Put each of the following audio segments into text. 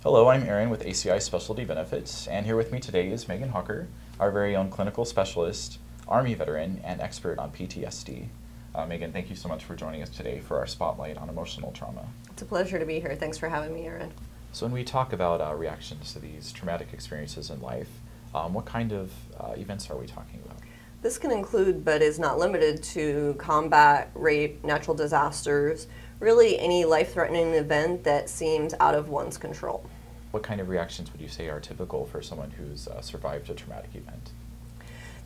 Hello, I'm Aaron with ACI Specialty Benefits, and here with me today is Megan Hawker, our very own clinical specialist, Army veteran, and expert on PTSD. Megan, thank you so much for joining us today for our spotlight on emotional trauma. It's a pleasure to be here. Thanks for having me, Aaron. So when we talk about reactions to these traumatic experiences in life, what kind of events are we talking about? This can include, but is not limited to, combat, rape, natural disasters, really any life-threatening event that seems out of one's control. What kind of reactions would you say are typical for someone who's survived a traumatic event?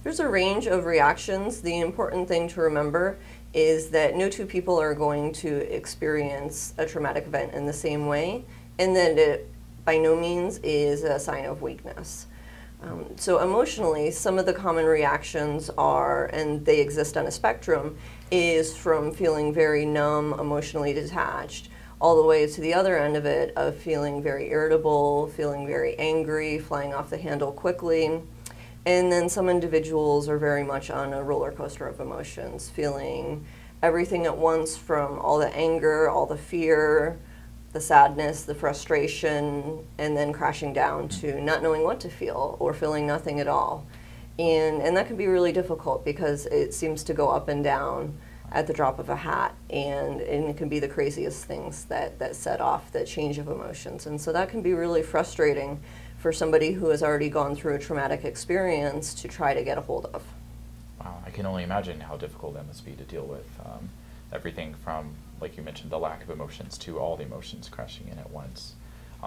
There's a range of reactions. The important thing to remember is that no two people are going to experience a traumatic event in the same way, and that it by no means is a sign of weakness. So emotionally, some of the common reactions are, and they exist on a spectrum, is from feeling very numb, emotionally detached, all the way to the other end of it of feeling very irritable, feeling very angry, flying off the handle quickly. And then some individuals are very much on a roller coaster of emotions, feeling everything at once, from all the anger, all the fear, the sadness, the frustration, and then crashing down to not knowing what to feel or feeling nothing at all. And that can be really difficult because it seems to go up and down at the drop of a hat, and it can be the craziest things that set off the change of emotions. And so that can be really frustrating for somebody who has already gone through a traumatic experience to try to get a hold of. Wow, I can only imagine how difficult that must be to deal with. Everything from, like you mentioned, the lack of emotions to all the emotions crashing in at once.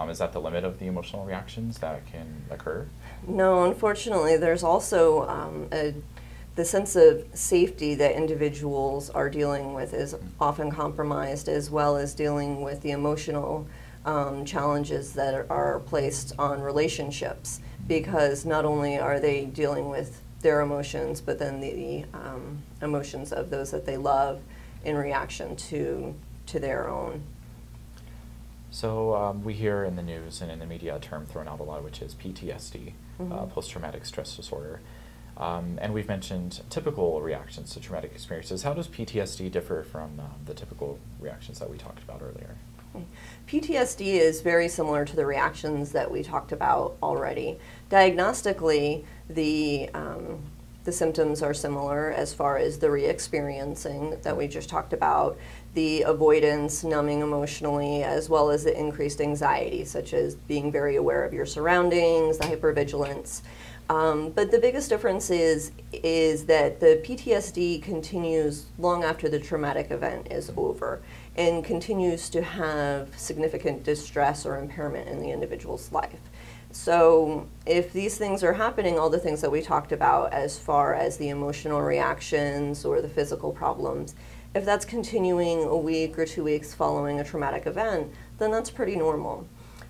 Is that the limit of the emotional reactions that can occur? No, unfortunately, there's also the sense of safety that individuals are dealing with is often compromised, as well as dealing with the emotional challenges that are placed on relationships, because not only are they dealing with their emotions, but then the emotions of those that they love in reaction to their own. So we hear in the news and in the media a term thrown out a lot, which is PTSD, post-traumatic stress disorder. And we've mentioned typical reactions to traumatic experiences. How does PTSD differ from the typical reactions that we talked about earlier? PTSD is very similar to the reactions that we talked about already. Diagnostically, the symptoms are similar as far as the re-experiencing that we just talked about, the avoidance, numbing emotionally, as well as the increased anxiety, such as being very aware of your surroundings, the hypervigilance. But the biggest difference is that the PTSD continues long after the traumatic event is over and continues to have significant distress or impairment in the individual's life. So if these things are happening, all the things that we talked about as far as the emotional reactions or the physical problems, if that's continuing a week or 2 weeks following a traumatic event, then that's pretty normal.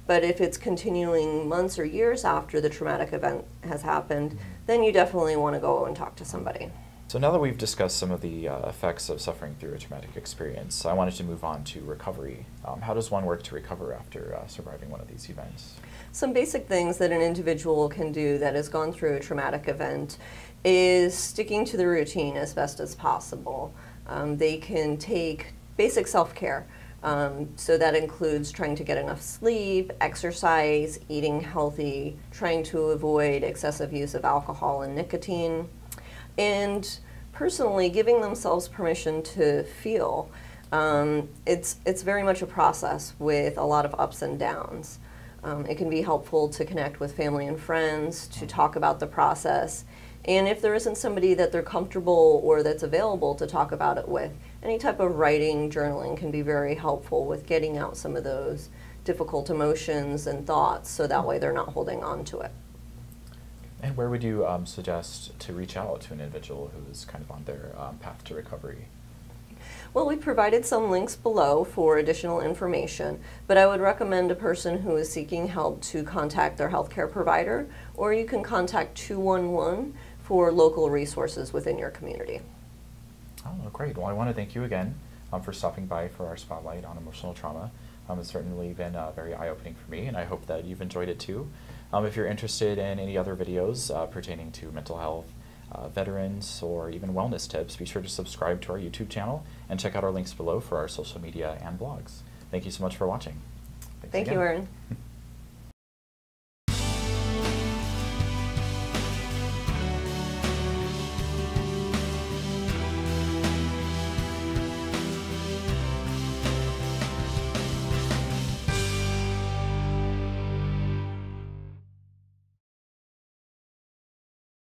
But if it's continuing months or years after the traumatic event has happened, then you definitely want to go and talk to somebody. So now that we've discussed some of the effects of suffering through a traumatic experience, I wanted to move on to recovery. How does one work to recover after surviving one of these events? Some basic things that an individual can do that has gone through a traumatic event is sticking to the routine as best as possible. They can take basic self-care. So that includes trying to get enough sleep, exercise, eating healthy, trying to avoid excessive use of alcohol and nicotine, and personally giving themselves permission to feel. It's very much a process with a lot of ups and downs. It can be helpful to connect with family and friends, to talk about the process. And if there isn't somebody that they're comfortable or that's available to talk about it with, any type of writing, journaling can be very helpful with getting out some of those difficult emotions and thoughts, so that way they're not holding on to it. And where would you suggest to reach out to an individual who is kind of on their path to recovery? Well, we provided some links below for additional information, but I would recommend a person who is seeking help to contact their healthcare provider, or you can contact 211 for local resources within your community. Oh, great. Well, I want to thank you again for stopping by for our spotlight on emotional trauma. It's certainly been very eye-opening for me, and I hope that you've enjoyed it too. If you're interested in any other videos pertaining to mental health, veterans, or even wellness tips, be sure to subscribe to our YouTube channel and check out our links below for our social media and blogs. Thank you so much for watching. Thanks Thank again. you, Aaron.